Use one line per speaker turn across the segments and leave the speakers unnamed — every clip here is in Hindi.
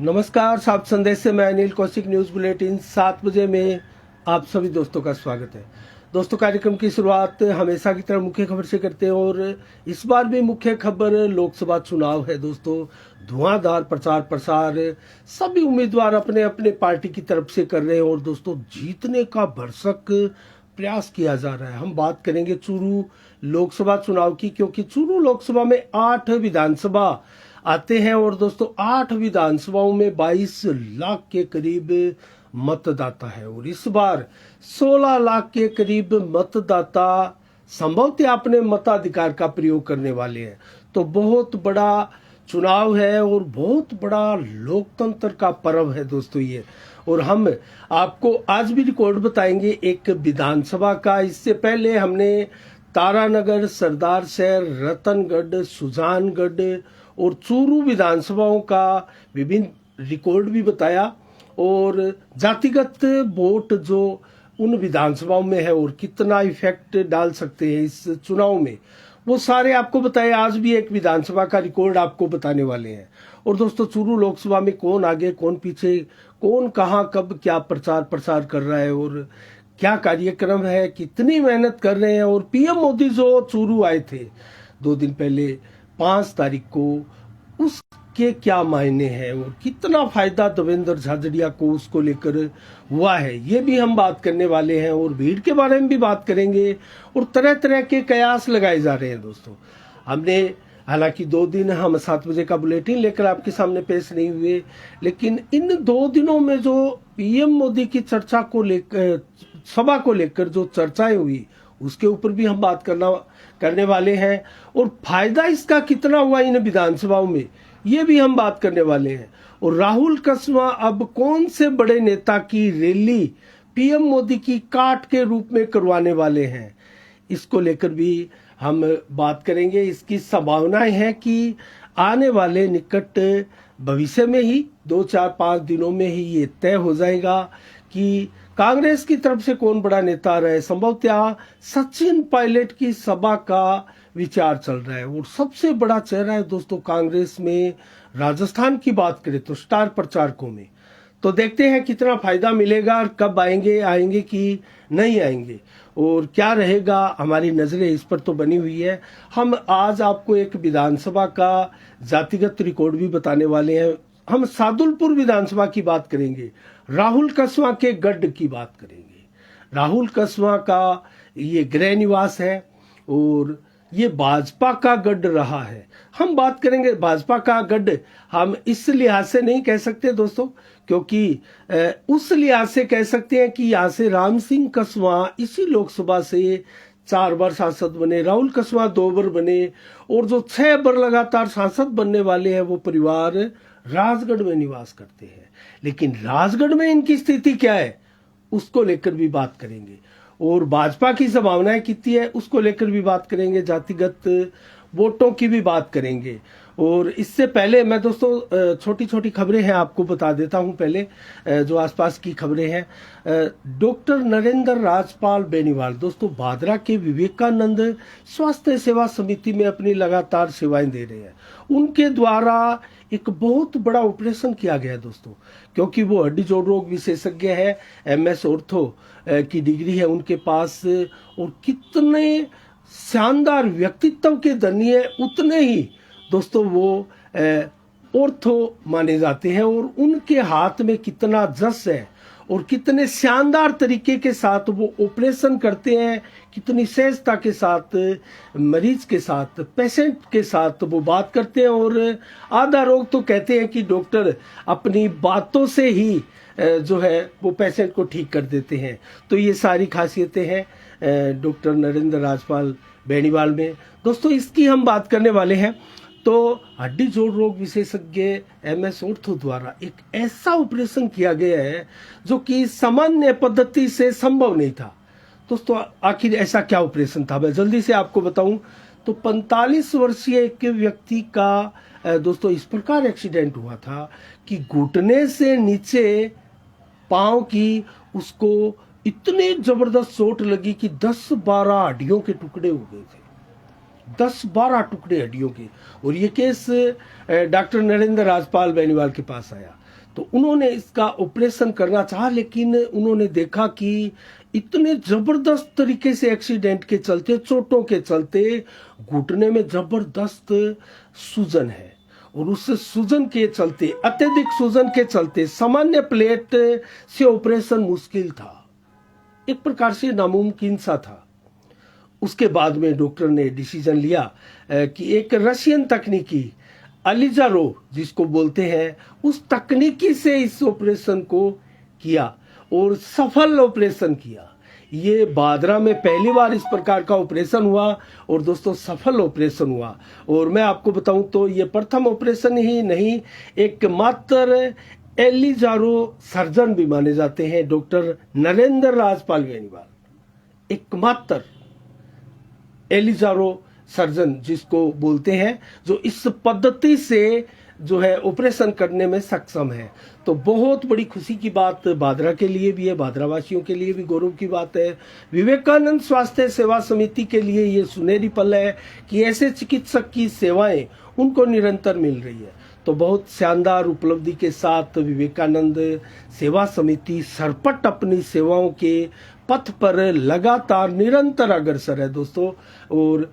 नमस्कार, सात संदेश से मैं अनिल कौशिक। न्यूज़ बुलेटिन 7 बजे में आप सभी दोस्तों का स्वागत है। दोस्तों, कार्यक्रम की शुरुआत हमेशा की तरह मुख्य खबर से करते हैं और इस बार भी मुख्य खबर लोकसभा चुनाव है। दोस्तों, धुआंधार प्रचार प्रसार सभी उम्मीदवार अपने अपने पार्टी की तरफ से कर रहे हैं और दोस्तों जीतने का भरसक प्रयास किया जा रहा है। हम बात करेंगे चूरू लोकसभा चुनाव की, क्योंकि चूरू लोकसभा में 8 विधानसभा आते हैं और दोस्तों 8 विधानसभाओं में 22 लाख के करीब मतदाता है और इस बार 16 लाख के करीब मतदाता संभवतः अपने मताधिकार का प्रयोग करने वाले हैं। तो बहुत बड़ा चुनाव है और बहुत बड़ा लोकतंत्र का पर्व है दोस्तों ये। और हम आपको आज भी रिकॉर्ड बताएंगे एक विधानसभा का। इससे पहले हमने तारानगर, सरदार शहर, रतनगढ़, सुजानगढ़ और चूरू विधानसभाओं का विभिन्न रिकॉर्ड भी बताया और जातिगत वोट जो उन विधानसभाओं में है और कितना इफेक्ट डाल सकते हैं इस चुनाव में, वो सारे आपको बताए। आज भी एक विधानसभा का रिकॉर्ड आपको बताने वाले हैं। और दोस्तों, चूरू लोकसभा में कौन आगे कौन पीछे, कौन कहां कब क्या प्रचार प्रसार कर रहा है और क्या कार्यक्रम है, कितनी मेहनत कर रहे हैं। और पीएम मोदी जो चूरू आए थे 2 दिन पहले 5 तारीख को, उसके क्या मायने हैं और कितना फायदा देवेंद्र झाझड़िया को उसको लेकर हुआ है, ये भी हम बात करने वाले हैं। और भीड़ के बारे में भी बात करेंगे और तरह तरह के कयास लगाए जा रहे हैं। दोस्तों, हमने हालांकि 2 दिन हम 7 बजे का बुलेटिन लेकर आपके सामने पेश नहीं हुए, लेकिन इन 2 दिनों में जो पीएम मोदी की चर्चा को लेकर, सभा को लेकर जो चर्चाएं हुई, उसके ऊपर भी हम बात करने वाले हैं। और फायदा इसका कितना हुआ इन विधानसभाओं में, ये भी हम बात करने वाले हैं। और राहुल कसवा अब कौन से बड़े नेता की रैली पीएम मोदी की काट के रूप में करवाने वाले हैं, इसको लेकर भी हम बात करेंगे। इसकी संभावनाएं हैं कि आने वाले निकट भविष्य में ही 2-4-5 दिनों में ही ये तय हो जाएगा कि कांग्रेस की तरफ से कौन बड़ा नेता रहे। संभवतः सचिन पायलट की सभा का विचार चल रहा है और सबसे बड़ा चेहरा है दोस्तों कांग्रेस में। राजस्थान की बात करें तो स्टार प्रचारकों में, तो देखते हैं कितना फायदा मिलेगा और कब आएंगे कि नहीं आएंगे और क्या रहेगा। हमारी नजरें इस पर तो बनी हुई है। हम आज आपको एक विधानसभा का जातिगत रिकॉर्ड भी बताने वाले हैं। हम सादुलपुर विधानसभा की बात करेंगे, राहुल कसवा के गढ़ की बात करेंगे। राहुल कसवा का ये गृह निवास है और ये भाजपा का गढ़ रहा है। हम बात करेंगे भाजपा का गढ़, हम इस लिहाज से नहीं कह सकते दोस्तों, क्योंकि उस लिहाज से कह सकते हैं कि यहाँ से राम सिंह कसवा इसी लोकसभा से 4 बार सांसद बने, राहुल कसवा 2 बार बने और जो 6 बार लगातार सांसद बनने वाले हैं वो परिवार राजगढ़ में निवास करते हैं। लेकिन राजगढ़ में इनकी स्थिति क्या है, उसको लेकर भी बात करेंगे। और भाजपा की संभावनाएं कितनी है, उसको लेकर भी बात करेंगे। जातिगत वोटों की भी बात करेंगे। और इससे पहले मैं दोस्तों छोटी छोटी खबरें हैं आपको बता देता हूं। पहले जो आसपास की खबरें हैं, डॉक्टर नरेंद्र राजपाल बेनीवाल दोस्तों भादरा के विवेकानंद स्वास्थ्य सेवा समिति में अपनी लगातार सेवाएं दे रहे हैं। उनके द्वारा एक बहुत बड़ा ऑपरेशन किया गया दोस्तों, क्योंकि वो हड्डी जोड़ रोग विशेषज्ञ है, MS ऑर्थो की डिग्री है उनके पास और कितने शानदार व्यक्तित्व के धनी है, उतने ही दोस्तों वो ऑर्थो माने जाते हैं। और उनके हाथ में कितना जस है और कितने शानदार तरीके के साथ वो ऑपरेशन करते हैं, कितनी सहजता के साथ मरीज के साथ, पेशेंट के साथ वो बात करते हैं। और आधा रोग तो कहते हैं कि डॉक्टर अपनी बातों से ही जो है वो पेशेंट को ठीक कर देते हैं। तो ये सारी खासियतें हैं डॉक्टर नरेंद्र राजपाल बेनीवाल में। दोस्तों, इसकी हम बात करने वाले हैं। तो हड्डी जोड़ रोग विशेषज्ञ MS ऑर्थो द्वारा एक ऐसा ऑपरेशन किया गया है जो कि सामान्य पद्धति से संभव नहीं था। दोस्तों, आखिर ऐसा क्या ऑपरेशन था, मैं जल्दी से आपको बताऊं तो 45 वर्षीय एक व्यक्ति का दोस्तों इस प्रकार एक्सीडेंट हुआ था कि घुटने से नीचे पांव की उसको इतनी जबरदस्त चोट लगी कि 10-12 हड्डियों के टुकड़े हो गए थे। 10-12 टुकड़े हड्डियों के। और ये केस डॉक्टर नरेंद्र राजपाल बेनीवाल के पास आया। तो उन्होंने इसका ऑपरेशन करना चाहा, लेकिन उन्होंने देखा कि इतने जबरदस्त तरीके से एक्सीडेंट के चलते, चोटों के चलते घुटने में जबरदस्त सूजन है, और उस सूजन के चलते, अत्यधिक सूजन के चलते सामान्य प्लेट से ऑपरेशन मुश्किल था, एक प्रकार से नामुमकिन सा था। उसके बाद में डॉक्टर ने डिसीजन लिया कि एक रशियन तकनीकी अलिजारो जिसको बोलते हैं, उस तकनीकी से इस ऑपरेशन को किया और सफल ऑपरेशन किया। ये बादरा में पहली बार इस प्रकार का ऑपरेशन हुआ और दोस्तों सफल ऑपरेशन हुआ। और मैं आपको बताऊं तो ये प्रथम ऑपरेशन ही नहीं, एकमात्र एलिजारो सर्जन भी माने जाते हैं डॉक्टर नरेंद्र राजपाल बेनीवाल, एकमात्र एलिजारो सर्जन जिसको बोलते हैं, जो इस पद्धति से जो है ऑपरेशन करने में सक्षम है। तो बहुत बड़ी खुशी की बात बादरा के लिए भी है, बादरा वासियों के लिए भी गौरव की बात है। विवेकानंद स्वास्थ्य सेवा समिति के लिए ये सुनहरी पल है कि ऐसे चिकित्सक की सेवाएं उनको निरंतर मिल रही है। तो बहुत शानदार उपलब्धि के साथ विवेकानंद सेवा समिति सरपट अपनी सेवाओं के पथ पर लगातार निरंतर अग्रसर है दोस्तों, और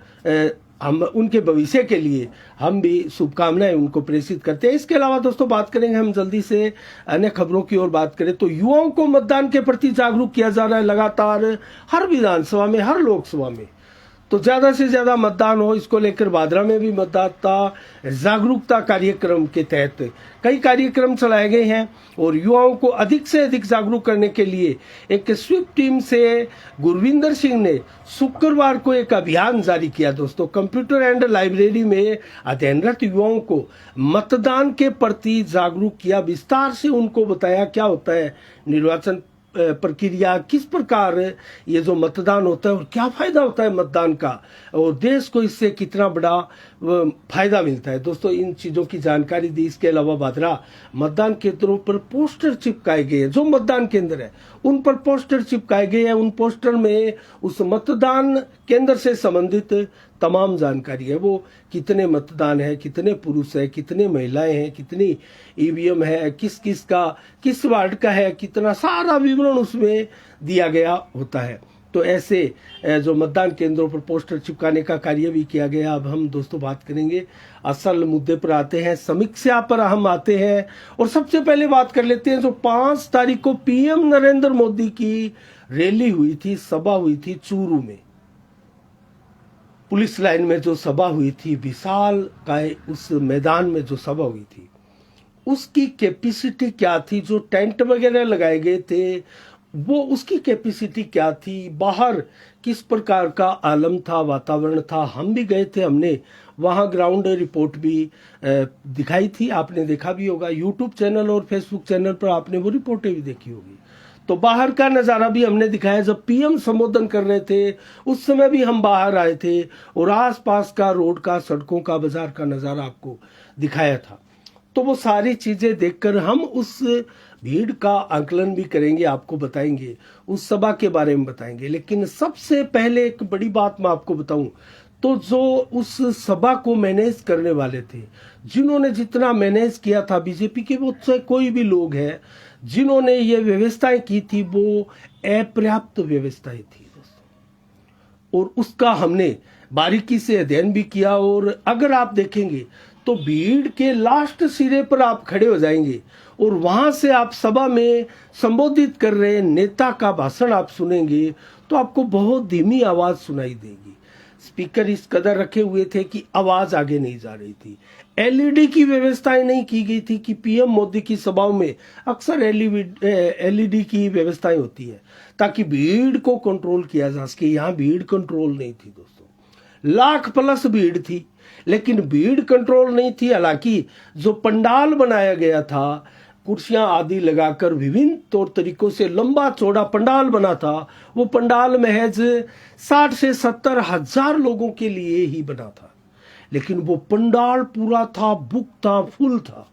हम उनके भविष्य के लिए हम भी शुभकामनाएं उनको प्रेषित करते हैं। इसके अलावा दोस्तों बात करेंगे हम जल्दी से अन्य खबरों की ओर बात करें तो युवाओं को मतदान के प्रति जागरूक किया जा रहा है लगातार, हर विधानसभा में, हर लोकसभा में। तो ज्यादा से ज्यादा मतदान हो, इसको लेकर बादरा में भी मतदाता जागरूकता कार्यक्रम के तहत कई कार्यक्रम चलाए गए हैं, और युवाओं को अधिक से अधिक जागरूक करने के लिए एक स्वीप टीम से गुरविंदर सिंह ने शुक्रवार को एक अभियान जारी किया दोस्तों। कंप्यूटर एंड लाइब्रेरी में अध्ययनरत युवाओं को मतदान के प्रति जागरूक किया, विस्तार से उनको बताया क्या होता है निर्वाचन प्रक्रिया, किस प्रकार ये जो मतदान होता है और क्या फायदा होता है मतदान का, और देश को इससे कितना बड़ा फायदा मिलता है दोस्तों, इन चीजों की जानकारी दी। इसके अलावा बादरा मतदान केंद्रों पर पोस्टर चिपकाए गए हैं, जो मतदान केंद्र है उन पर पोस्टर चिपकाए गए हैं। उन पोस्टर में उस मतदान केंद्र से संबंधित तमाम जानकारी है, वो कितने मतदान है, कितने पुरुष है, कितने महिलाएं हैं, कितनी ईवीएम है, किस किस का, किस वार्ड का है, कितना, सारा विवरण उसमें दिया गया होता है। तो ऐसे जो मतदान केंद्रों पर पोस्टर चिपकाने का कार्य भी किया गया। अब हम दोस्तों बात करेंगे, असल मुद्दे पर आते हैं, समीक्षा पर हम आते हैं, और सबसे पहले बात कर लेते हैं जो 5 तारीख को पीएम नरेंद्र मोदी की रैली हुई थी, सभा हुई थी चूरू में, पुलिस लाइन में जो सभा हुई थी, विशाल काय उस मैदान में जो सभा हुई थी, उसकी कैपेसिटी क्या थी, जो टेंट वगैरह लगाए गए थे वो उसकी कैपेसिटी क्या थी, बाहर किस प्रकार का आलम था, वातावरण था। हम भी गए थे, हमने वहां ग्राउंड रिपोर्ट भी दिखाई थी, आपने देखा भी होगा यूट्यूब चैनल और फेसबुक चैनल पर आपने वो रिपोर्टें भी देखी होगी। तो बाहर का नज़ारा भी हमने दिखाया, जब पीएम संबोधन कर रहे थे उस समय भी हम बाहर आए थे और आसपास का रोड का, सड़कों का, बाजार का नज़ारा आपको दिखाया था। तो वो सारी चीजें देखकर हम उस भीड़ का आकलन भी करेंगे, आपको बताएंगे, उस सभा के बारे में बताएंगे। लेकिन सबसे पहले एक बड़ी बात मैं आपको बताऊं तो जो उस सभा को मैनेज करने वाले थे, जिन्होंने जितना मैनेज किया था, बीजेपी के वो चाहे कोई भी लोग हैं, जिन्होंने ये व्यवस्थाएं की थी वो अपर्याप्त व्यवस्थाएं थी दोस्तों, और उसका हमने बारीकी से अध्ययन भी किया। और अगर आप देखेंगे तो भीड़ के लास्ट सिरे पर आप खड़े हो जाएंगे और वहां से आप सभा में संबोधित कर रहे नेता का भाषण आप सुनेंगे तो आपको बहुत धीमी आवाज सुनाई देगी। स्पीकर इस कदर रखे हुए थे कि आवाज आगे नहीं जा रही थी। एलईडी की व्यवस्थाएं नहीं की गई थी कि पीएम मोदी की सभाओं में अक्सर एलईडी की व्यवस्थाएं होती है ताकि भीड़ को कंट्रोल किया जा सके। यहाँ भीड़ कंट्रोल नहीं थी दोस्तों, लाख प्लस भीड़ थी लेकिन भीड़ कंट्रोल नहीं थी। हालांकि जो पंडाल बनाया गया था, कुर्सियां आदि लगाकर विभिन्न तौर तरीकों से लंबा चौड़ा पंडाल बना था, वो पंडाल महज 60 से 70 हजार लोगों के लिए ही बना था, लेकिन वो पंडाल पूरा था, बुक था, फुल था।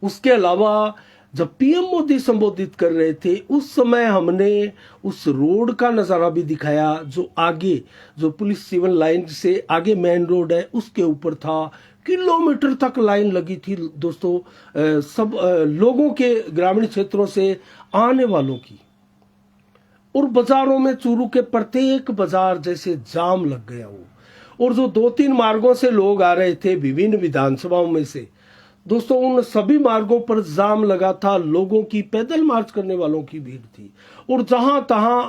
उसके अलावा जब पीएम मोदी संबोधित कर रहे थे उस समय हमने उस रोड का नजारा भी दिखाया, जो आगे, जो पुलिस सिविल लाइन से आगे मेन रोड है उसके ऊपर था, किलोमीटर तक लाइन लगी थी दोस्तों, सब लोगों के, ग्रामीण क्षेत्रों से आने वालों की। और बाजारों में चूरू के प्रत्येक बाजार जैसे जाम लग गया हो। और जो 2-3 मार्गों से लोग आ रहे थे विभिन्न विधानसभाओं में से, दोस्तों उन सभी मार्गों पर जाम लगा था, लोगों की, पैदल मार्च करने वालों की भीड़ थी। और जहां तहां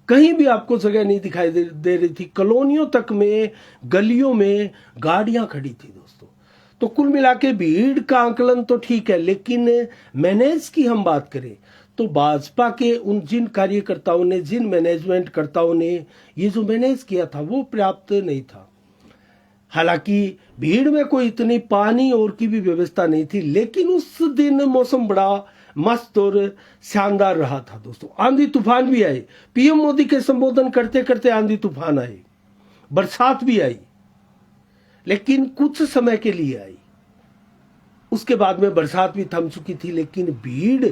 कहीं भी आपको जगह नहीं दिखाई दे रही थी, कॉलोनियों तक में, गलियों में गाड़ियां खड़ी थी दोस्तों। तो कुल मिला के भीड़ का आंकलन तो ठीक है, लेकिन मैनेज की हम बात करें तो भाजपा के उन जिन कार्यकर्ताओं ने, जिन मैनेजमेंट कर्ताओं ने ये जो मैनेज किया था वो पर्याप्त नहीं था। हालांकि भीड़ में कोई इतनी पानी और की भी व्यवस्था नहीं थी, लेकिन उस दिन मौसम बड़ा मस्त और शानदार रहा था दोस्तों। आंधी तूफान भी आए, पीएम मोदी के संबोधन करते करते आंधी तूफान आए, बरसात भी आई, लेकिन कुछ समय के लिए आई। उसके बाद में बरसात भी थम चुकी थी, लेकिन भीड़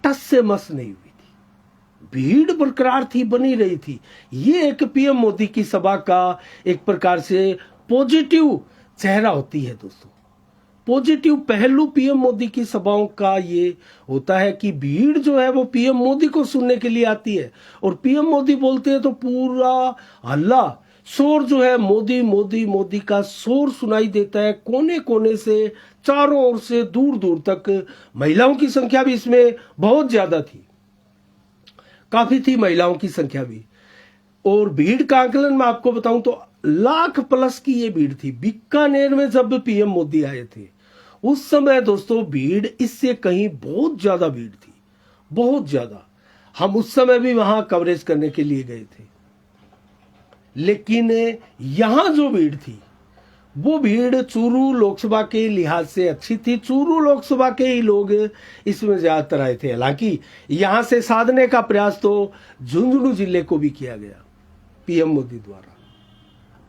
टस से मस नहीं हुई थी, भीड़ बरकरार थी, बनी रही थी। ये एक पीएम मोदी की सभा का एक प्रकार से पॉजिटिव चेहरा होती है दोस्तों। पॉजिटिव पहलू पीएम मोदी की सभाओं का ये होता है कि भीड़ जो है वो पीएम मोदी को सुनने के लिए आती है, और पीएम मोदी बोलते हैं तो पूरा हल्ला, शोर जो है मोदी मोदी मोदी का शोर सुनाई देता है, कोने कोने से, चारों ओर से, दूर दूर तक। महिलाओं की संख्या भी इसमें बहुत ज्यादा थी, काफी थी महिलाओं की संख्या भी। और भीड़ का आंकलन मैं आपको बताऊं तो लाख प्लस की ये भीड़ थी। बीकानेर में जब पीएम मोदी आए थे उस समय दोस्तों भीड़ इससे कहीं बहुत ज्यादा भीड़ थी, बहुत ज्यादा। हम उस समय भी वहां कवरेज करने के लिए गए थे, लेकिन यहां जो भीड़ थी वो भीड़ चूरू लोकसभा के लिहाज से अच्छी थी। चूरू लोकसभा के ही लोग इसमें ज्यादातर आए थे। हालांकि यहां से साधने का प्रयास तो झुंझुनू जिले को भी किया गया पीएम मोदी द्वारा,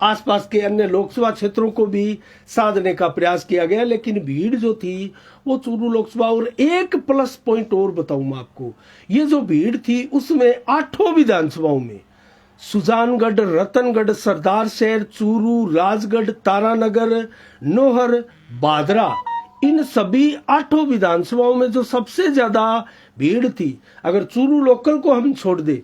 आसपास के अन्य लोकसभा क्षेत्रों को भी साधने का प्रयास किया गया, लेकिन भीड़ जो थी वो चूरू लोकसभा। और एक प्लस पॉइंट और बताऊं मैं आपको, ये जो भीड़ थी उसमें 8 विधानसभाओं में, सुजानगढ़, रतनगढ़, सरदार शहर, चूरू, राजगढ़, तारानगर, नोहर, बादरा, इन सभी 8 विधानसभाओं में जो सबसे ज्यादा भीड़ थी, अगर चूरू लोकल को हम छोड़ दे,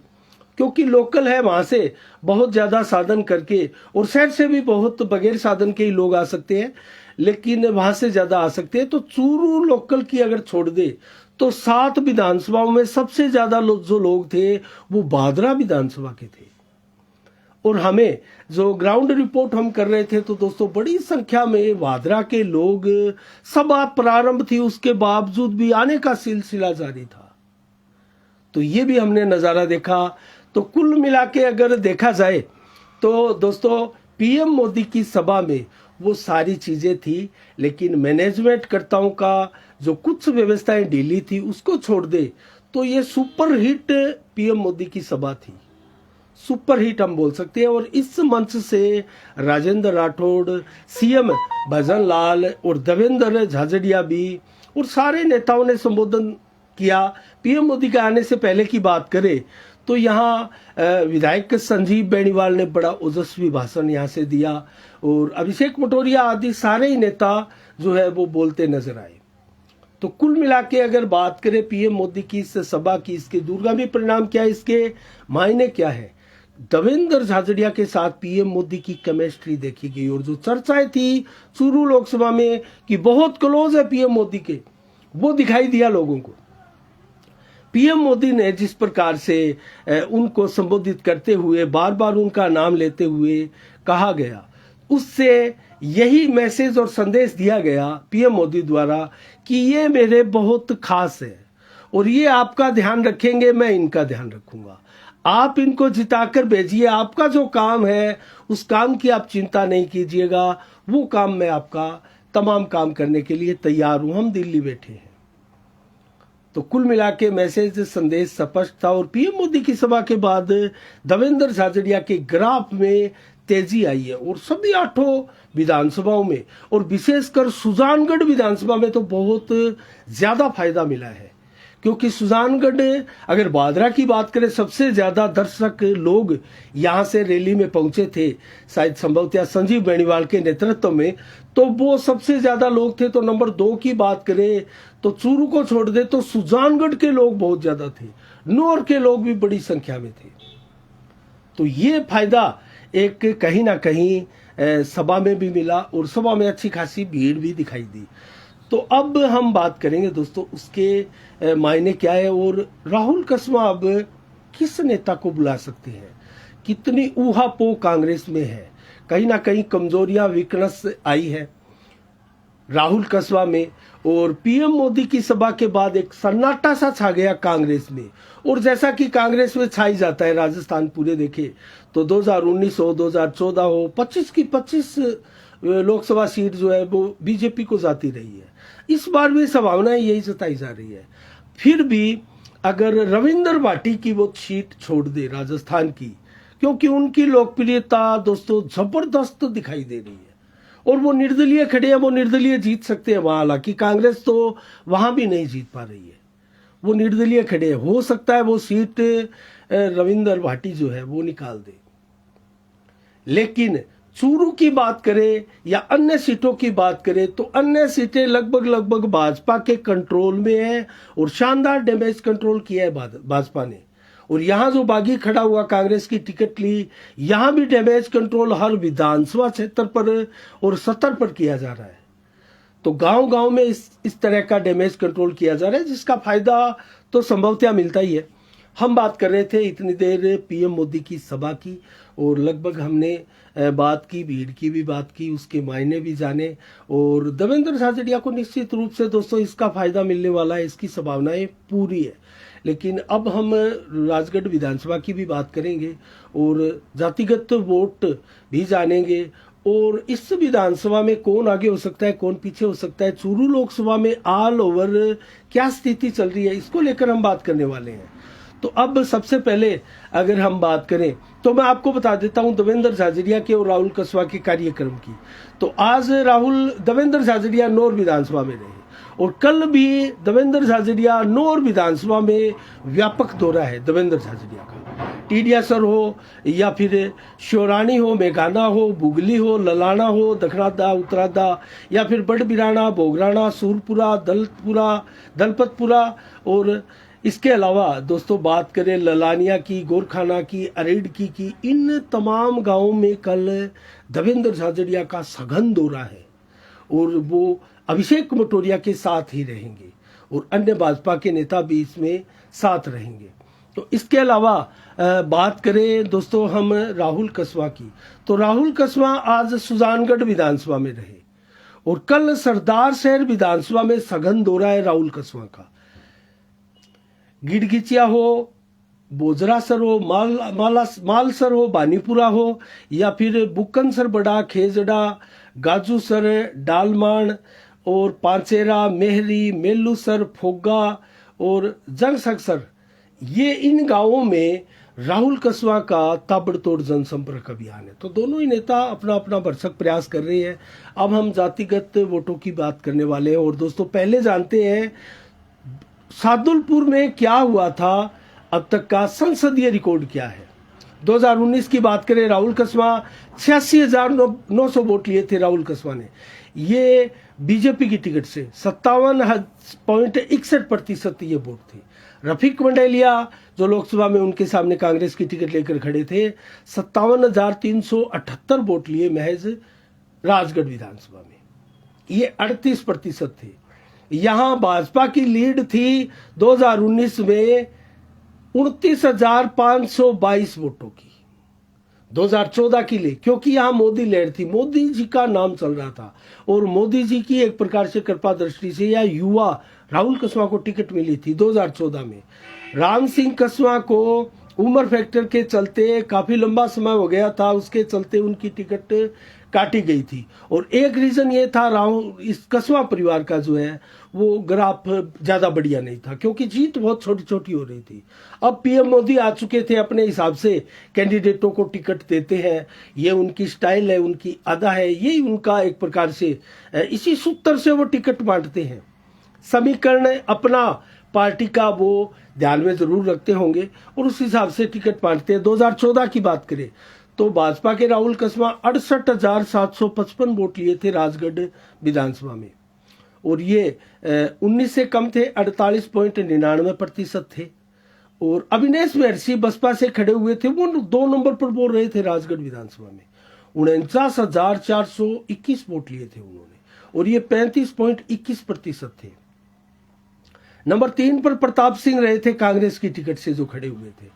क्योंकि लोकल है वहां से बहुत ज्यादा साधन करके, और शहर से भी बहुत बगैर साधन के ही लोग आ सकते हैं, लेकिन वहां से ज्यादा आ सकते हैं। तो चूरू लोकल की अगर छोड़ दे तो 7 विधानसभाओं में सबसे ज्यादा जो लोग थे वो बादरा विधानसभा के थे। और हमें जो ग्राउंड रिपोर्ट हम कर रहे थे तो दोस्तों बड़ी संख्या में बादरा के लोग, सभा प्रारंभ थी उसके बावजूद भी आने का सिलसिला जारी था। तो ये भी हमने नजारा देखा। तो कुल मिला के अगर देखा जाए तो दोस्तों पीएम मोदी की सभा में वो सारी चीजें थी, लेकिन मैनेजमेंट कर्ताओं का जो कुछ व्यवस्थाएं ढीली थी उसको छोड़ दे तो ये सुपर हिट पीएम मोदी की सभा थी, सुपर हिट हम बोल सकते हैं। और इस मंच से राजेंद्र राठौड़, सीएम भजन लाल और देवेंद्र झाझड़िया भी, और सारे नेताओं ने संबोधन किया। पीएम मोदी के आने से पहले की बात करें तो यहाँ विधायक संजीव बेनीवाल ने बड़ा ओजस्वी भाषण यहाँ से दिया, और अभिषेक मटोरिया आदि सारे ही नेता जो है वो बोलते नजर आए। तो कुल मिला के अगर बात करें पीएम मोदी की इस सभा की, इसके दूरगामी परिणाम क्या है, इसके मायने क्या है, देवेंद्र झाझड़िया के साथ पीएम मोदी की केमिस्ट्री देखी गई। और जो चर्चाएं थी चूरू लोकसभा में कि बहुत क्लोज है पीएम मोदी के, वो दिखाई दिया लोगों को। पीएम मोदी ने जिस प्रकार से उनको संबोधित करते हुए, बार बार उनका नाम लेते हुए कहा गया, उससे यही मैसेज और संदेश दिया गया पीएम मोदी द्वारा कि ये मेरे बहुत खास है और ये आपका ध्यान रखेंगे, मैं इनका ध्यान रखूंगा। आप इनको जिताकर भेजिए, आपका जो काम है उस काम की आप चिंता नहीं कीजिएगा, वो काम मैं आपका तमाम काम करने के लिए तैयार हूं, हम दिल्ली बैठे हैं। तो कुल मिला के मैसेज, संदेश स्पष्ट था। और पीएम मोदी की सभा के बाद देवेंद्र झाझड़िया के ग्राफ में तेजी आई है, और सभी 8 विधानसभाओं में, और विशेषकर सुजानगढ़ विधानसभा में तो बहुत ज्यादा फायदा मिला है, क्योंकि सुजानगढ़, अगर बादरा की बात करें, सबसे ज्यादा दर्शक लोग यहां से रैली में पहुंचे थे, शायद संभवतः संजीव बेनीवाल के नेतृत्व में, तो वो सबसे ज्यादा लोग थे। तो नंबर 2 की बात करें तो चूरू को छोड़ दे तो सुजानगढ़ के लोग बहुत ज्यादा थे, नौर के लोग भी बड़ी संख्या में थे। तो ये फायदा एक कहीं ना कहीं सभा में भी मिला और सभा में अच्छी खासी भीड़ भी दिखाई दी। तो अब हम बात करेंगे दोस्तों उसके मायने क्या है और राहुल कसवा अब किस नेता को बुला सकते हैं, कितनी ऊहापोह कांग्रेस में है, कहीं ना कहीं कमजोरियां, वीकनेस आई है राहुल कसवा में। और पीएम मोदी की सभा के बाद एक सन्नाटा सा छा गया कांग्रेस में, और जैसा कि कांग्रेस में छाई जाता है, राजस्थान पूरे देखे तो 2019 हो, 2014 हो, 25 की 25 लोकसभा सीट जो है वो बीजेपी को जाती रही है। इस बार भी संभावनाएं यही जताई जा रही है। फिर भी अगर रविंदर भाटी की वो सीट छोड़ दे राजस्थान की, क्योंकि उनकी लोकप्रियता दोस्तों जबरदस्त दिखाई दे रही है और वो निर्दलीय खड़े हैं, वो निर्दलीय जीत सकते हैं वहां, हालांकि कांग्रेस तो वहां भी नहीं जीत पा रही है, वो निर्दलीय खड़े हैं। हो सकता है वो सीट रविंदर भाटी जो है वो निकाल दे। लेकिन चूरू की बात करें या अन्य सीटों की बात करें तो अन्य सीटें लगभग भाजपा के कंट्रोल में है और शानदार डैमेज कंट्रोल किया है भाजपा ने। और यहां जो बागी खड़ा हुआ कांग्रेस की टिकट ली, यहां भी डैमेज कंट्रोल हर विधानसभा क्षेत्र पर और सत्र पर किया जा रहा है। तो गांव गांव में इस तरह का डैमेज कंट्रोल किया जा रहा है, जिसका फायदा तो संभवतः मिलता ही है। हम बात कर रहे थे इतनी देर पीएम मोदी की सभा की और लगभग हमने बात की, भीड़ की भी बात की, उसके मायने भी जाने, और देवेंद्र झाझड़िया को निश्चित रूप से दोस्तों इसका फायदा मिलने वाला है, इसकी संभावनाएं पूरी है। लेकिन अब हम राजगढ़ विधानसभा की भी बात करेंगे और जातिगत वोट भी जानेंगे और इस विधानसभा में कौन आगे हो सकता है, कौन पीछे हो सकता है, चूरू लोकसभा में ऑल ओवर क्या स्थिति चल रही है, इसको लेकर हम बात करने वाले हैं। तो अब सबसे पहले अगर हम बात करें तो मैं आपको बता देता हूं देवेंद्र झाझड़िया के और राहुल कसवा के कार्यक्रम की। तो आज देवेंद्र झाझड़िया नौर विधानसभा में रहे और कल भी देवेंद्र झाझड़िया नौर विधानसभा में व्यापक दौरा है देवेंद्र झाझड़िया का। टीडियासर हो या फिर श्योरानी हो, मेघाना हो, बुगली हो, ललाना हो, दखनादा, उत्तरादा या फिर बड़बिराना, बोगराना, सूरपुरा, दलपतपुरा और इसके अलावा दोस्तों बात करें ललानिया की, गोरखाना की, अरेडकी की, इन तमाम गांवों में कल देवेंद्र झाझड़िया का सघन दौरा है और वो अभिषेक मटोरिया के साथ ही रहेंगे और अन्य भाजपा के नेता भी इसमें साथ रहेंगे। तो इसके अलावा बात करें दोस्तों हम राहुल कसवा की, तो राहुल कसवा आज सुजानगढ़ विधानसभा में रहे और कल सरदार शहर विधानसभा में सघन दौरा है राहुल कसवा का। गिड़गिचिया हो, बोजरासर हो, मालसर हो, बानीपुरा हो या फिर बुक्कनसर बड़ा, खेजड़ा, गाजूसर, डालमान और पांचेरा, मेहरी, मेलूसर, फोगा और जंगसर, ये इन गांवों में राहुल कसवा का ताबड़तोड़ जनसंपर्क अभियान है। तो दोनों ही नेता अपना अपना भरसक प्रयास कर रहे हैं। अब हम जातिगत वोटों की बात करने वाले हैं और दोस्तों पहले जानते हैं सादुलपुर में क्या हुआ था, अब तक का संसदीय रिकॉर्ड क्या है। 2019 की बात करें, राहुल कसवा 86,900 वोट लिए थे राहुल कसवा ने, ये बीजेपी की टिकट से 57.61% ये वोट थे। रफीक मंडेलिया जो लोकसभा में उनके सामने कांग्रेस की टिकट लेकर खड़े थे, 57,378 वोट लिए महज राजगढ़ विधानसभा में, ये 38% थे। यहां भाजपा की लीड थी 2019 में 29,522 वोटों की 2014 की लिए, क्योंकि यहां मोदी लहर थी, मोदी जी का नाम चल रहा था और मोदी जी की एक प्रकार से कृपा दृष्टि से या युवा राहुल कसवा को टिकट मिली थी 2014 में। राम सिंह कसवा को उम्र फैक्टर के चलते काफी लंबा समय हो गया था, उसके चलते उनकी टिकट काटी गई थी और एक रीजन ये था राहुल इस कसवा परिवार का जो है वो ग्राफ ज्यादा बढ़िया नहीं था, क्योंकि जीत बहुत छोटी छोटी हो रही थी। अब पीएम मोदी आ चुके थे, अपने हिसाब से कैंडिडेटों को टिकट देते हैं, ये उनकी स्टाइल है, उनकी अदा है, यही उनका एक प्रकार से इसी सूत्र से वो टिकट बांटते हैं। समीकरण अपना पार्टी का वो ध्यान में जरूर रखते होंगे और उस हिसाब से टिकट बांटते हैं। 2014 की बात करें तो भाजपा के राहुल कसवा 68,755 वोट लिए थे राजगढ़ विधानसभा में, और ये 19 से कम थे, 48.99% थे। और अविनेश महर्षि बसपा से खड़े हुए थे, वो 2 नंबर पर बोल रहे थे राजगढ़ विधानसभा में, 49,421 वोट लिए थे उन्होंने, और ये 35.21% थे। नंबर 3 पर प्रताप सिंह रहे थे कांग्रेस की टिकट से जो खड़े हुए थे,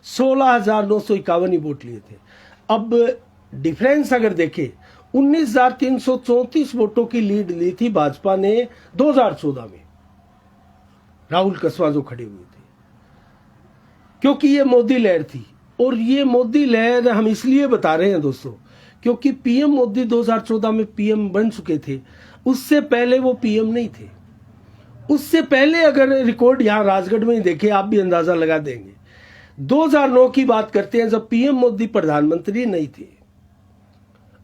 16,951 वोट लिए थे। अब डिफरेंस अगर देखें, 19,334 वोटों की लीड ली थी भाजपा ने 2014 में राहुल कसवा जो खड़े हुए थे, क्योंकि ये मोदी लहर थी। और ये मोदी लहर हम इसलिए बता रहे हैं दोस्तों, क्योंकि पीएम मोदी 2014 में पीएम बन चुके थे, उससे पहले वो पीएम नहीं थे। उससे पहले अगर रिकॉर्ड यहां राजगढ़ में ही देखें, आप भी अंदाजा लगा देंगे। 2009 की बात करते हैं जब पीएम मोदी प्रधानमंत्री नहीं थे,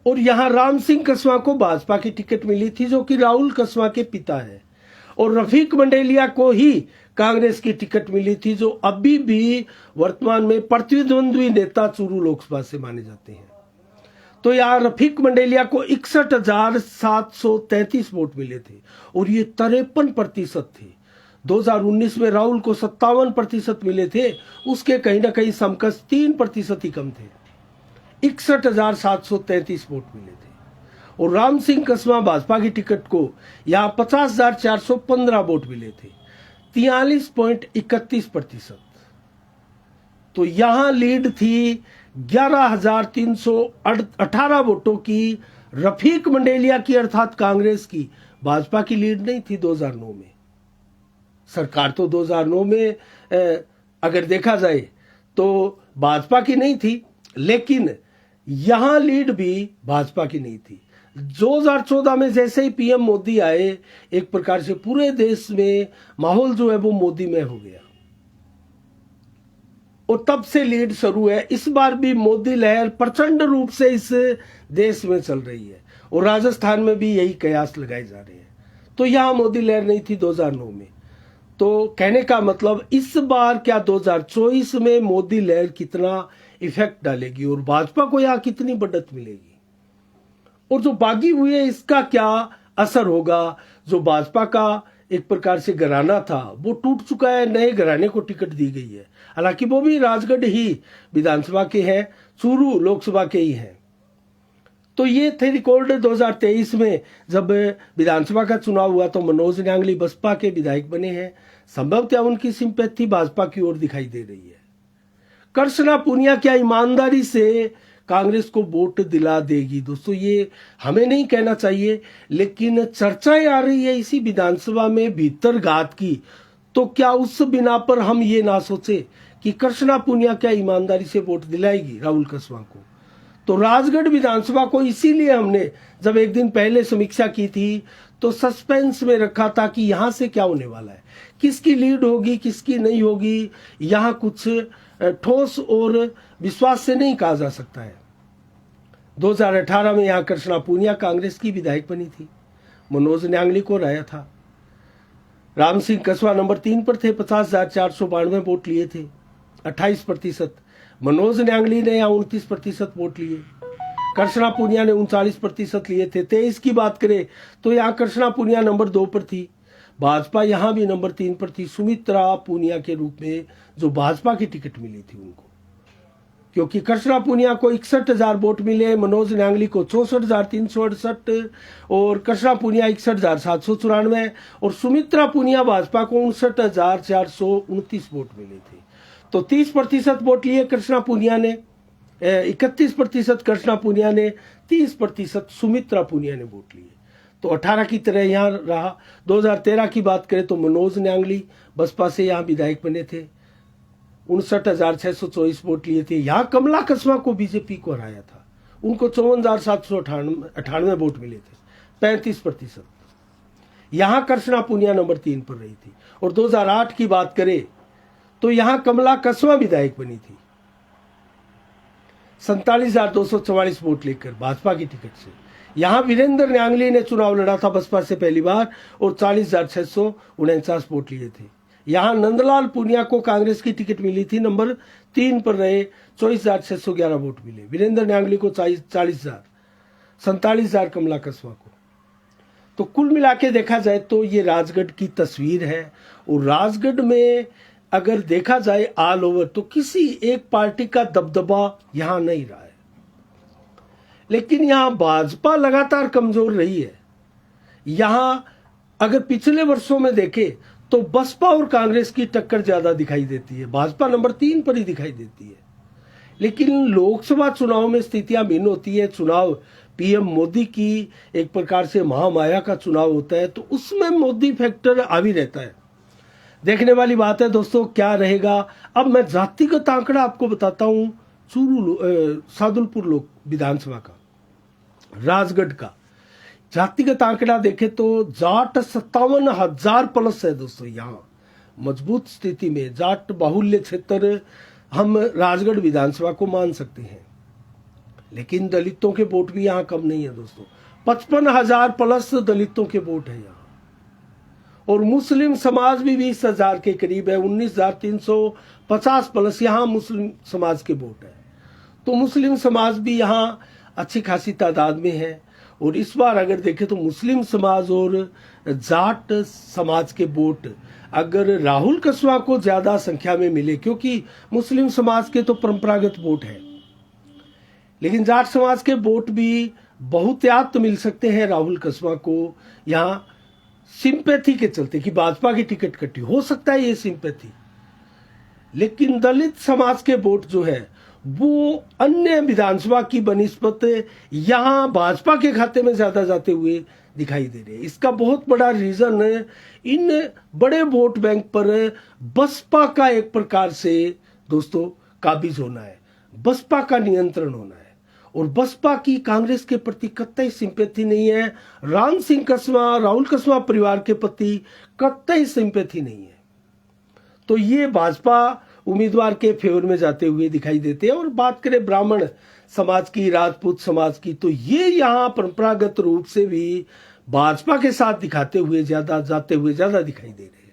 और यहां राम सिंह कसवा को भाजपा की टिकट मिली थी जो कि राहुल कसवा के पिता है, और रफीक मंडेलिया को ही कांग्रेस की टिकट मिली थी जो अभी भी वर्तमान में प्रतिद्वंद्वी नेता चूरू लोकसभा से माने जाते हैं। तो यहां रफीक मंडेलिया को 61,733 वोट मिले थे, और ये 53% थे। 2019 में राहुल को 57% मिले थे, उसके कहीं ना कहीं समकक्ष 3% ही कम थे, 61,733 वोट मिले थे। और राम सिंह कसवा भाजपा की टिकट को यहां 50,415 वोट मिले थे, 43.31%। तो यहां लीड थी 11,318 वोटों की रफीक मंडेलिया की, अर्थात कांग्रेस की। भाजपा की लीड नहीं थी 2009 में। सरकार तो 2009 में अगर देखा जाए तो भाजपा की नहीं थी, लेकिन यहां लीड भी भाजपा की नहीं थी। 2014 में जैसे ही पीएम मोदी आए, एक प्रकार से पूरे देश में माहौल जो है वो मोदी में हो गया, और तब से लीड शुरू है। इस बार भी मोदी लहर प्रचंड रूप से इस देश में चल रही है, और राजस्थान में भी यही कयास लगाए जा रहे हैं। तो यहां मोदी लहर नहीं थी 2009 में। तो कहने का मतलब, इस बार क्या 2024 में मोदी लहर कितना इफेक्ट डालेगी और भाजपा को यहां कितनी बढ़त मिलेगी, और जो बागी हुए इसका क्या असर होगा। जो भाजपा का एक प्रकार से घराना था वो टूट चुका है, नए घराने को टिकट दी गई है। हालांकि वो भी राजगढ़ ही विधानसभा के हैं, चूरू लोकसभा के ही हैं। तो ये थे रिकॉर्ड 2023 में जब विधानसभा का चुनाव हुआ तो मनोज न्यांगली बसपा के विधायक बने हैं। संभवतः उनकी सिंपैथी भाजपा की ओर दिखाई दे रही है। कृष्णा पुनिया क्या ईमानदारी से कांग्रेस को वोट दिला देगी? दोस्तों, ये हमें नहीं कहना चाहिए, लेकिन चर्चाएं आ रही है इसी विधानसभा में भीतर घात की। तो क्या उस बिना पर हम ये ना सोचे कि कृष्णा पुनिया क्या ईमानदारी से वोट दिलाएगी राहुल कसवा को? तो राजगढ़ विधानसभा को इसीलिए हमने जब एक दिन पहले समीक्षा की थी तो सस्पेंस में रखा था कि यहां से क्या होने वाला है, किसकी लीड होगी, किसकी नहीं होगी। यहां कुछ ठोस और विश्वास से नहीं कहा जा सकता है। 2018 में यहां कृष्णा पुनिया कांग्रेस की विधायक बनी थी, मनोज न्यांगली को हराया था। राम सिंह कसवा नंबर 3 पर थे, 50,492 वोट लिए थे, 28%। मनोज न्यांगली ने यहाँ 29% वोट लिए। कृष्णा पुनिया ने 39% लिए थे। 23 की बात करें तो यहाँ कृष्णा पुनिया नंबर 2 पर थी, भाजपा यहाँ भी नंबर 3 पर थी, सुमित्रा पुनिया के रूप में जो भाजपा की टिकट मिली थी उनको। क्योंकि कृष्णा पुनिया को 61,000 वोट मिले, मनोज न्यांगली को 64,368 और कृष्णा पुनिया 61,794 और सुमित्रा पुनिया भाजपा को 59,429 वोट मिले थे। तो 30% वोट लिए कृष्णा पुनिया ने, 31% कृष्णा पुनिया ने, 30% सुमित्रा पुनिया ने वोट लिए। तो 18 की तरह यहाँ रहा। 2013 की बात करें तो मनोज न्यांगली बसपा से यहाँ विधायक बने थे, 59,624 वोट लिए थे। यहाँ कमला कसवा को बीजेपी को हराया था, उनको 54,798 वोट मिले थे, 35%। यहाँ कृष्णा पुनिया नंबर 3 पर रही थी। और 2008 की बात करें तो यहाँ कमला कसवा विधायक बनी थी, 47,244 वोट लेकर भाजपा की टिकट से। यहाँ वीरेंद्र न्यांगली ने चुनाव लड़ा था बसपा से पहली बार और 40,649 वोट लिए थे। यहाँ नंदलाल पूनिया को कांग्रेस की टिकट मिली थी, नंबर 3 पर रहे, 24,611 वोट मिले। वीरेंद्र न्यांगली को 40,000, 47,000 कमला कसवा को। तो कुल मिला के देखा जाए तो ये राजगढ़ की तस्वीर है। और राजगढ़ में अगर देखा जाए ऑल ओवर तो किसी एक पार्टी का दबदबा यहां नहीं रहा है, लेकिन यहां भाजपा लगातार कमजोर रही है। यहां अगर पिछले वर्षों में देखें तो बसपा और कांग्रेस की टक्कर ज्यादा दिखाई देती है, भाजपा नंबर 3 पर ही दिखाई देती है। लेकिन लोकसभा चुनाव में स्थितियां भिन्न होती है। चुनाव पीएम मोदी की एक प्रकार से महामाया का चुनाव होता है, तो उसमें मोदी फैक्टर हावी रहता है। देखने वाली बात है दोस्तों क्या रहेगा। अब मैं जातिगत आंकड़ा आपको बताता हूं सादुलपुर लोक विधानसभा का, राजगढ़ का जातिगत आंकड़ा देखें तो जाट 57,000 प्लस है दोस्तों। यहाँ मजबूत स्थिति में जाट बाहुल्य क्षेत्र हम राजगढ़ विधानसभा को मान सकते हैं। लेकिन दलितों के वोट भी यहाँ कम नहीं है दोस्तों, 55,000 प्लस दलितों के वोट है यहाँ। और मुस्लिम समाज भी 20,000 के करीब है, 19,350 प्लस यहाँ मुस्लिम समाज के वोट है। तो मुस्लिम समाज भी यहाँ अच्छी खासी तादाद में है। और इस बार अगर देखें तो मुस्लिम समाज और जाट समाज के वोट अगर राहुल कसवा को ज्यादा संख्या में मिले, क्योंकि मुस्लिम समाज के तो परंपरागत वोट है, लेकिन जाट समाज के वोट भी बहुतायत तो मिल सकते हैं राहुल कसवा को यहाँ सिंपैथी के चलते कि भाजपा की टिकट कटी, हो सकता है ये सिंपैथी। लेकिन दलित समाज के वोट जो है वो अन्य विधानसभा की बनिस्बत यहां भाजपा के खाते में ज्यादा जाते हुए दिखाई दे रहे हैं। इसका बहुत बड़ा रीजन इन बड़े वोट बैंक पर बसपा का एक प्रकार से दोस्तों काबिज होना है, बसपा का नियंत्रण होना है। और बसपा की कांग्रेस के प्रति कतई सिंपैथी नहीं है, राम सिंह कसवा राहुल कसवा परिवार के प्रति कतई सिंपैथी नहीं है। तो ये भाजपा उम्मीदवार के फेवर में जाते हुए दिखाई देते हैं। और बात करें ब्राह्मण समाज की, राजपूत समाज की, तो ये यहाँ परंपरागत रूप से भी भाजपा के साथ दिखाते हुए ज्यादा दिखाई दे रहे हैं।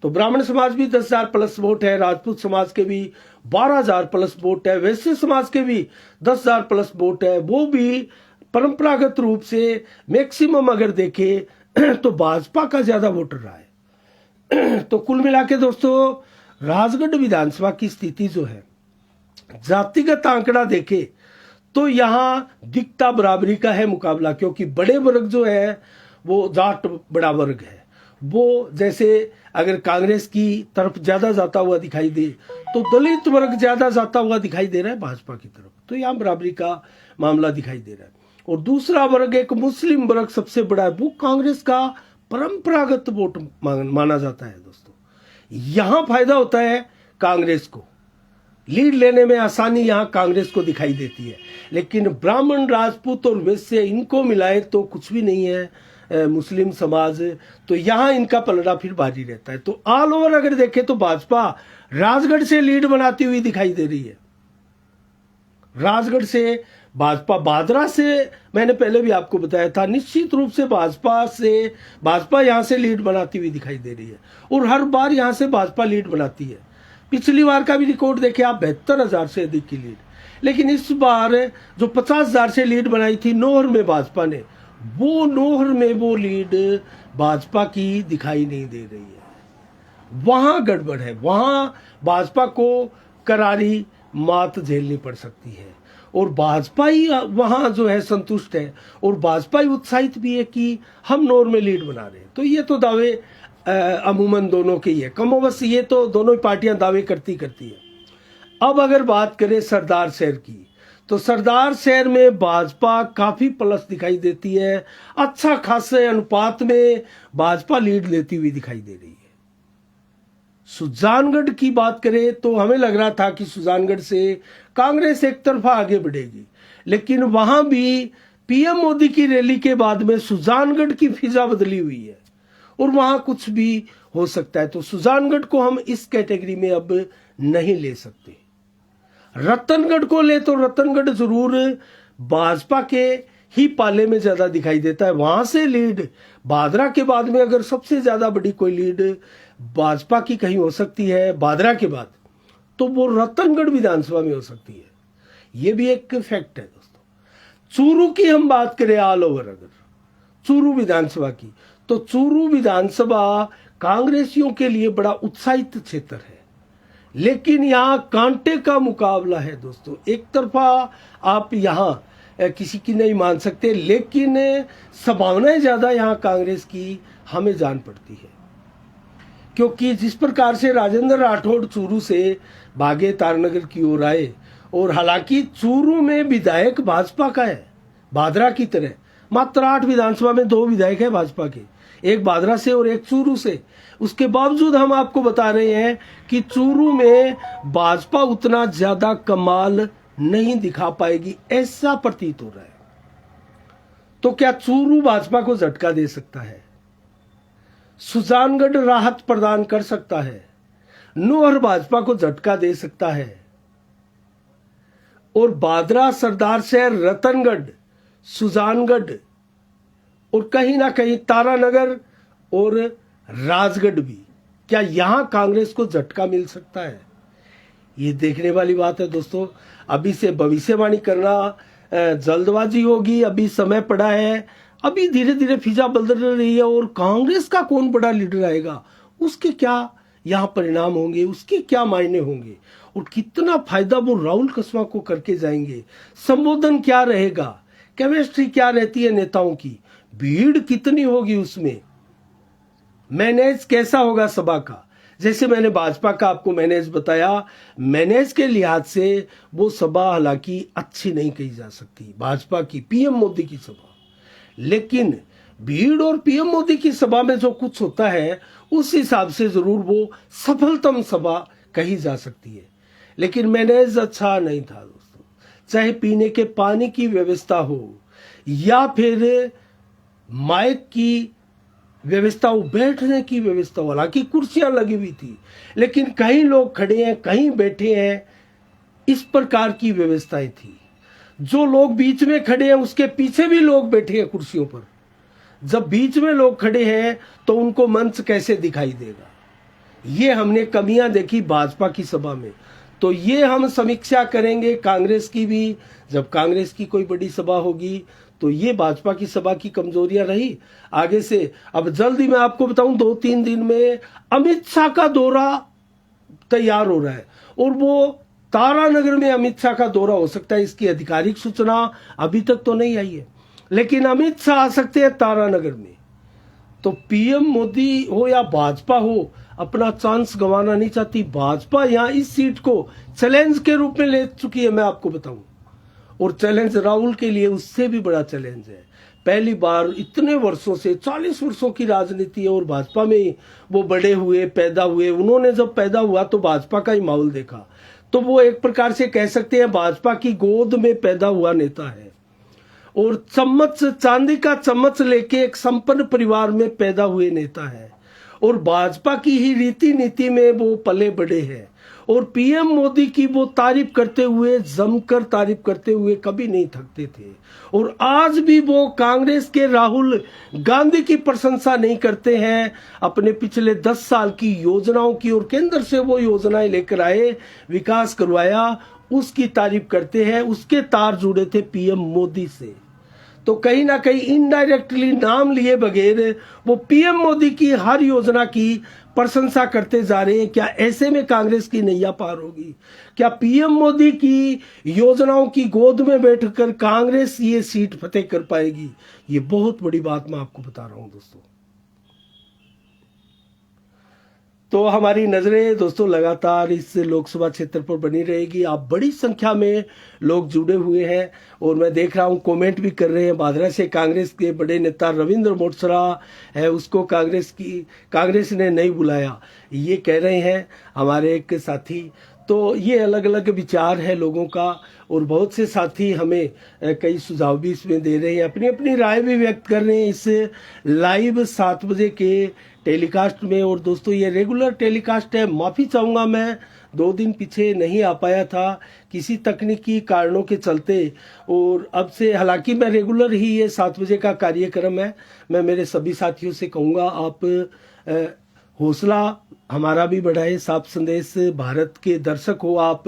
तो ब्राह्मण समाज भी 10,000 प्लस वोट है, राजपूत समाज के भी 12,000 प्लस वोट है, वैश्य समाज के भी 10,000 प्लस वोट है। वो भी परंपरागत रूप से मैक्सिमम अगर देखें तो भाजपा का ज्यादा वोटर रहा है। तो कुल मिला के दोस्तों राजगढ़ विधानसभा की स्थिति जो है, जातिगत आंकड़ा देखे तो यहां दिखता बराबरी का है मुकाबला, क्योंकि बड़े वर्ग जो है वो जाट बड़ा वर्ग है, वो जैसे अगर कांग्रेस की तरफ ज्यादा जाता हुआ दिखाई दे तो दलित वर्ग ज्यादा जाता हुआ दिखाई दे रहा है भाजपा की तरफ। तो यहां बराबरी का मामला दिखाई दे रहा है। और दूसरा वर्ग एक मुस्लिम वर्ग सबसे बड़ा है, वो कांग्रेस का परंपरागत वोट माना जाता है दोस्तों। यहां फायदा होता है कांग्रेस को, लीड लेने में आसानी यहां कांग्रेस को दिखाई देती है। लेकिन ब्राह्मण, राजपूत और वैश्य इनको मिलाए तो कुछ भी नहीं है मुस्लिम समाज, तो यहां इनका पलड़ा फिर भारी रहता है। तो ऑल ओवर अगर देखें तो भाजपा राजगढ़ से लीड बनाती हुई दिखाई दे रही है। राजगढ़ से भाजपा, बादरा से मैंने पहले भी आपको बताया था, निश्चित रूप से भाजपा यहां से लीड बनाती हुई दिखाई दे रही है। और हर बार यहां से भाजपा लीड बनाती है। पिछली बार का भी रिकॉर्ड देखें आप, 72,000 से अधिक की लीड। लेकिन इस बार जो 50,000 से लीड बनाई थी नौहर में भाजपा ने, वो नौहर में वो लीड भाजपा की दिखाई नहीं दे रही है। वहां गड़बड़ है, वहां भाजपा को करारी मात झेलनी पड़ सकती है। और भाजपा ही वहां जो है संतुष्ट है, और भाजपा ही उत्साहित भी है कि हम नौहर में लीड बना रहे हैं। तो ये तो दावे अमूमन दोनों के ही है, कमोबस ये तो दोनों ही पार्टियां दावे करती है। अब अगर बात करें सरदार शहर की, तो सरदार शहर में भाजपा काफी प्लस दिखाई देती है, अच्छा खासे अनुपात में भाजपा लीड लेती हुई दिखाई दे रही है। सुजानगढ़ की बात करें तो हमें लग रहा था कि सुजानगढ़ से कांग्रेस एक तरफा आगे बढ़ेगी, लेकिन वहां भी पीएम मोदी की रैली के बाद में सुजानगढ़ की फिजा बदली हुई है और वहां कुछ भी हो सकता है। तो सुजानगढ़ को हम इस कैटेगरी में अब नहीं ले सकते। रतनगढ़ को ले तो रतनगढ़ जरूर भाजपा के ही पाले में ज्यादा दिखाई देता है। वहां से लीड भादरा के बाद में अगर सबसे ज्यादा बड़ी कोई लीड भाजपा की कहीं हो सकती है भादरा के बाद, तो वो रतनगढ़ विधानसभा में हो सकती है। ये भी एक फैक्ट है दोस्तों। चूरू की हम बात करें ऑल ओवर, अगर चूरू विधानसभा की, तो चूरू विधानसभा कांग्रेसियों के लिए बड़ा उत्साहित क्षेत्र है, लेकिन यहां कांटे का मुकाबला है दोस्तों। एक तरफा आप यहां किसी की नहीं मान सकते, लेकिन संभावनाएं ज्यादा यहां कांग्रेस की हमें जान पड़ती है, क्योंकि जिस प्रकार से राजेंद्र राठौड़ चूरू से भागे तारानगर की ओर आए, और हालांकि चूरू में विधायक भाजपा का है भादरा की तरह, मात्र 8 विधानसभा में 2 विधायक है भाजपा के, एक भादरा से और एक चूरू से। उसके बावजूद हम आपको बता रहे हैं कि चूरू में भाजपा उतना ज्यादा कमाल नहीं दिखा पाएगी, ऐसा प्रतीत हो रहा है। तो क्या चूरू भाजपा को झटका दे सकता है? सुजानगढ़ राहत प्रदान कर सकता है, नौहर भाजपा को झटका दे सकता है, और भादरा, सरदार शहर, रतनगढ़, सुजानगढ़ और कहीं ना कहीं तारानगर और राजगढ़ भी, क्या यहां कांग्रेस को झटका मिल सकता है? ये देखने वाली बात है दोस्तों। अभी से भविष्यवाणी करना जल्दबाजी होगी, अभी समय पड़ा है, अभी धीरे धीरे फिजा बदल रही है, और कांग्रेस का कौन बड़ा लीडर आएगा, उसके क्या यहां परिणाम होंगे, उसके क्या मायने होंगे, और कितना फायदा वो राहुल कस्वां को करके जाएंगे, संबोधन क्या रहेगा, केमिस्ट्री क्या रहती है नेताओं की, भीड़ कितनी होगी उसमें, मैनेज कैसा होगा सभा का। जैसे मैंने भाजपा का आपको मैनेज बताया, मैनेज के लिहाज से वो सभा हालांकि अच्छी नहीं कही जा सकती भाजपा की, पीएम मोदी की सभा, लेकिन भीड़ और पीएम मोदी की सभा में जो कुछ होता है उस हिसाब से जरूर वो सफलतम सभा कही जा सकती है। लेकिन मैनेज अच्छा नहीं था दोस्तों, चाहे पीने के पानी की व्यवस्था हो या फिर माइक की व्यवस्था हो, बैठने की व्यवस्था हो, हालांकि कुर्सियां लगी हुई थी, लेकिन कहीं लोग खड़े हैं कहीं बैठे हैं, इस प्रकार की व्यवस्थाएं थी। जो लोग बीच में खड़े हैं उसके पीछे भी लोग बैठे हैं कुर्सियों पर। जब बीच में लोग खड़े हैं तो उनको मंच कैसे दिखाई देगा, ये हमने कमियां देखी भाजपा की सभा में। तो ये हम समीक्षा करेंगे कांग्रेस की भी, जब कांग्रेस की कोई बड़ी सभा होगी, तो ये भाजपा की सभा की कमजोरियां रही आगे से। अब जल्दी मैं आपको बताऊं, 2-3 दिन में अमित शाह का दौरा तैयार हो रहा है, और वो तारानगर में अमित शाह का दौरा हो सकता है। इसकी आधिकारिक सूचना अभी तक तो नहीं आई है, लेकिन अमित शाह आ सकते हैं तारानगर में। तो पीएम मोदी हो या भाजपा हो, अपना चांस गंवाना नहीं चाहती भाजपा। यहां इस सीट को चैलेंज के रूप में ले चुकी है, मैं आपको बताऊं, और चैलेंज राहुल के लिए उससे भी बड़ा चैलेंज है। पहली बार इतने वर्षों से, 40 वर्षों की राजनीति है, और भाजपा में वो बड़े हुए, पैदा हुए। उन्होंने जब पैदा हुआ तो भाजपा का ही माहौल देखा, तो वो एक प्रकार से कह सकते हैं भाजपा की गोद में पैदा हुआ नेता है, और चम्मच, चांदी का चम्मच लेके एक संपन्न परिवार में पैदा हुए नेता है, और भाजपा की ही रीति नीति में वो पले बड़े हैं। और पीएम मोदी की वो तारीफ करते हुए, जमकर तारीफ करते हुए कभी नहीं थकते थे, और आज भी वो कांग्रेस के राहुल गांधी की प्रशंसा नहीं करते हैं अपने पिछले 10 साल की योजनाओं की, और केंद्र से वो योजनाएं लेकर आए, विकास करवाया, उसकी तारीफ करते हैं। उसके तार जुड़े थे पीएम मोदी से, तो कहीं ना कहीं इनडायरेक्टली नाम लिए बगैर वो पीएम मोदी की हर योजना की प्रशंसा करते जा रहे हैं। क्या ऐसे में कांग्रेस की नैया पार होगी? क्या पीएम मोदी की योजनाओं की गोद में बैठकर कांग्रेस ये सीट फतेह कर पाएगी? ये बहुत बड़ी बात मैं आपको बता रहा हूं दोस्तों। तो हमारी नजरें दोस्तों लगातार इस लोकसभा क्षेत्र पर बनी रहेगी। आप बड़ी संख्या में लोग जुड़े हुए हैं, और मैं देख रहा हूं कमेंट भी कर रहे हैं। भादरा से कांग्रेस के बड़े नेता रविंद्र मोटसरा है, उसको कांग्रेस ने नहीं बुलाया, ये कह रहे हैं हमारे एक साथी। तो ये अलग अलग विचार है लोगों का, और बहुत से साथी हमें कई सुझाव भी इसमें दे रहे हैं, अपनी अपनी राय भी व्यक्त कर रहे हैं इस लाइव 7 बजे के टेलीकास्ट में। और दोस्तों ये रेगुलर टेलीकास्ट है, माफी चाहूंगा मैं 2 दिन पीछे नहीं आ पाया था किसी तकनीकी कारणों के चलते। और अब से हालांकि मैं रेगुलर ही ये 7 बजे का कार्यक्रम है, मैं मेरे सभी साथियों से कहूँगा आप हौसला हमारा भी बढ़ाए। साफ संदेश भारत के दर्शक हो आप,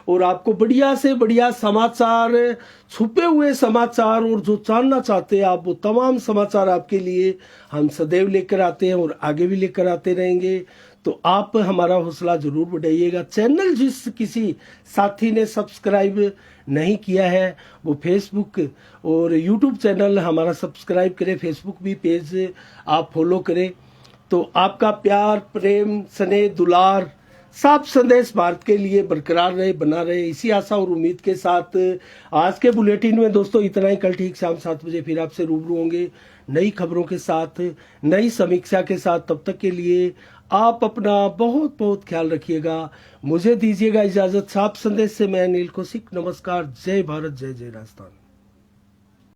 और आपको बढ़िया से बढ़िया समाचार, छुपे हुए समाचार और जो जानना चाहते हैं आप, वो तमाम समाचार आपके लिए हम सदैव लेकर आते हैं और आगे भी लेकर आते रहेंगे। तो आप हमारा हौसला जरूर बढ़ाइएगा। चैनल जिस किसी साथी ने सब्सक्राइब नहीं किया है वो फेसबुक और यूट्यूब चैनल हमारा सब्सक्राइब करें, फेसबुक भी पेज आप फॉलो करें। तो आपका प्यार, प्रेम, स्नेह, दुलार साफ संदेश भारत के लिए बरकरार रहे, बना रहे, इसी आशा और उम्मीद के साथ आज के बुलेटिन में दोस्तों इतना ही। कल ठीक शाम 7 बजे फिर आपसे रूबरू होंगे नई खबरों के साथ, नई समीक्षा के साथ। तब तक के लिए आप अपना बहुत बहुत ख्याल रखिएगा। मुझे दीजिएगा इजाजत। साफ संदेश से मैं अनिल कौशिक, नमस्कार। जय भारत, जय जय राजस्थान।